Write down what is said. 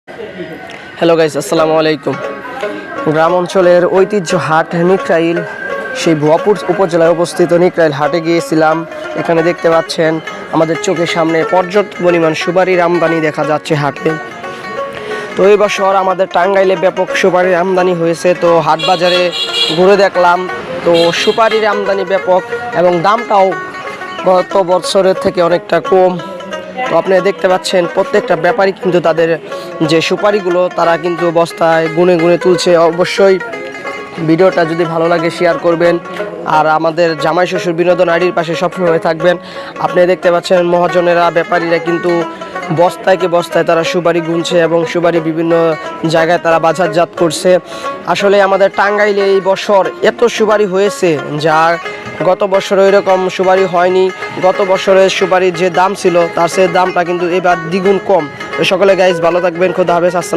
Hello guys, আসসালামু আলাইকুম। গ্রাম অঞ্চলের ঐতিহ্য হাট নিকরাইল, সেই ভুয়াপুর উপজেলায় অবস্থিত নিকরাইল হাটে গিয়েছিলাম। এখানে দেখতে পাচ্ছেন আমাদের চোখের সামনে পর্যাপ্ত পরিমাণ সুপারির আমদানি দেখা যাচ্ছে হাটে। তো এই বছর আমাদের টাঙ্গাইলে ব্যাপক সুপারির আমদানি হয়েছে। তো হাট বাজারে ঘুরে দেখলাম, তো সুপারির আমদানি ব্যাপক এবং দামটাও গত বছরের থেকে অনেকটা কম। তো আপনারা দেখতে পাচ্ছেন প্রত্যেকটা ব্যাপারী কিন্তু তাদের যে সুপারিগুলো তারা কিন্তু বস্তায় গুনে গুনে তুলছে। অবশ্যই ভিডিওটা যদি ভালো লাগে শেয়ার করবেন, আর আমাদের জামাই শ্বশুর বিনোদন আইডির পাশে সবসময় থাকবেন। আপনি দেখতে পাচ্ছেন মহাজনেরা ব্যাপারীরা কিন্তু বস্তায় তারা সুপারি গুনছে এবং সুপারি বিভিন্ন জায়গায় তারা বাজারজাত করছে। আসলে আমাদের টাঙ্গাইলে এই বছর এত সুপারি হয়েছে যা গত বছর এরকম সুপারি হয়নি। গত বছরের সুপারির যে দাম ছিল তার সে দামটা কিন্তু এবার দ্বিগুণ কম। তো সকলে গাইস ভালো থাকবেন, খোদা হাফেজ, আসসালাম।